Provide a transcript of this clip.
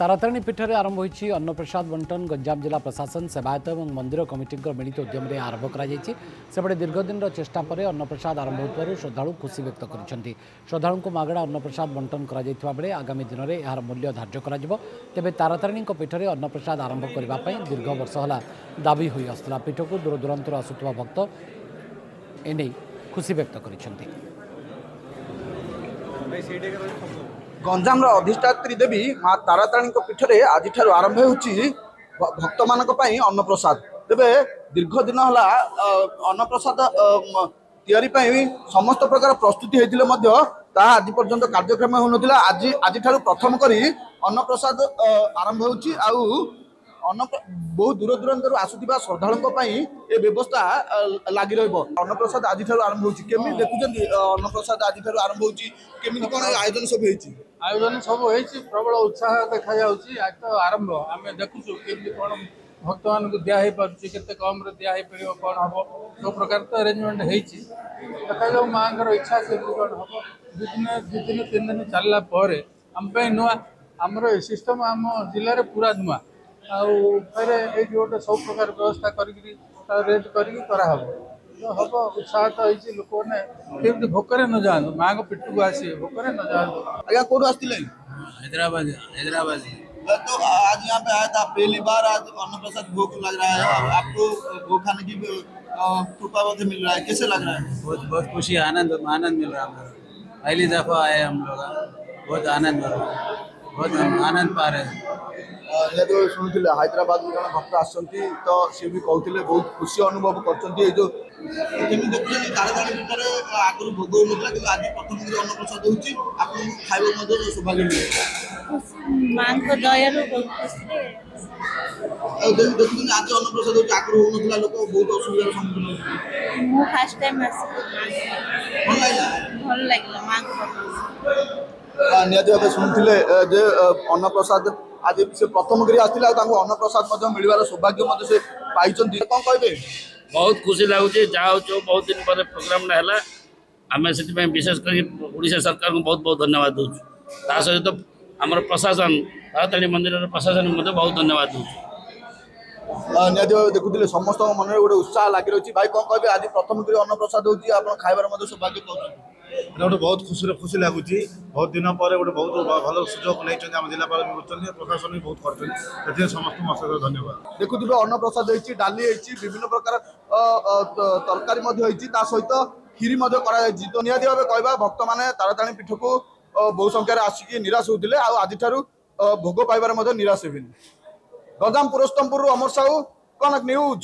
तारातारिणी पीठ में आरंभ होती अन्नप्रसाद बंटन गंजाम जिला प्रशासन सेवायत और मंदिर कमिटी मिलित उद्यम आरंभ करपटे दीर्घदिन चेष्टा पर अन्नप्रसाद आरंभ हो श्रद्धालु खुशी व्यक्त कर श्रद्धालु को मागणा अन्नप्रसाद बंटन कर आगामी दिन में यार मूल्य धार्य कर तारातारिणी पीठ में अन्नप्रसाद आरंभ करने दीर्घ वर्ष है दाबी हो आसला पीठ को दूर दूरांतर आसुवा भक्त एने खुशी व्यक्त कर गंजाम अधिष्ठात्री देवी माँ तारातारिणी पीठ में आज आरंभ हो भक्त मान अन्नप्रसाद तेरे दीर्घ दिन है अन्नप्रसाद या समस्त प्रकार प्रस्तुति होता आज पर्यंत कार्यक्रम होना आज आज प्रथम करी अन्नप्रसाद आरंभ हो बहुत दूर दूरांतर आसुवा श्रद्धालुओं ये व्यवस्था लगी अन्नप्रसाद आज आरंभ होमी देखुं अन्नप्रसाद आज आरंभ होमी कौन आयोजन सब आयोजन सब प्रबल उत्साह देखा आज तो आरंभ आम देखुचु केमती कौन भक्त मान दिहे पारे कम दिहे पार कौन हम सब प्रकार तो अरेंजमेंट देखा माँ इच्छा से कौन हम दु दिन 3 दिन चलला आम नुआ आमर सिस्टम आम जिले में पूरा नुआ आरे ये गोटे सब प्रकार व्यवस्था रेट करहब तो हम उत्साह तो होती लोक मैंने भोकर न जातु माँ को पीठ को आसे भोकर न जातु आज्ञा कौन आसते हैदराबाद तो आज यहाँ पे आया था पहली बार आज अन्नप्रसाद भोग लग रहा है आपको भोग खाने की कृपा मिल रहा है कैसे लग रहा है बहुत खुशी आनंद मिल रहा है पहली दफा आए हम लोग बहुत आनंद हो रहा है बहुत आनंद पा रहे हैं शुणुते हैदराबाद जन भक्त आसती तो सी भी कहते बहुत खुशी अनुभव कर जो तारातारिणी पीठ में आगुरी भोग होता कि आज प्रथम अन्नप्रसाद होती खाइबा सौभाग्य मिले माँ को दयालु देखुन आज अन्नप्रसाद होती आगुरी होना लोक बहुत असुविधार सम्मुखीन मु फर्स्ट टाइम भल लगे माँ को निहती भाव शुणुते अन्नप्रसाद आज से प्रथम कर अन्नप्रसाद मिलवार सौभाग्य से पाई कौन कहे बहुत खुशी लगुच जहाँ बहुत दिन पर प्रोग्राम है आम से विशेषकर ओडिशा सरकार को बहुत बहुत धन्यवाद दूँ ता सहित आम प्रशासन तारातारिणी मंदिर प्रशासन को बहुत धन्यवाद दूँ निहती भाव देखुले समस्त मन में गोटे उत्साह लगी रही भाई कौन कहे आज प्रथम कर अन्नप्रसाद होती खाइबार सौभाग्य पाँच गोटे बहुत खुशी लगुच बहुत दिन पर गोटे बहुत भल सुजोग नहीं आम जिलापाल भी प्रशासन भी बहुत कर समस्त मत धन्यवाद देखुए अन्नप्रसाद डाली विभिन्न प्रकार तरकारी सहित खीरी तो निहती भाव कहवा भक्त मैंने तारातारिणी पीठ को बहु संख्यार आसिक निराश होते आज भोग पाइबार निराश हेबेनि गंजाम पुरस्तमपुर अमर साहू कनक न्यूज।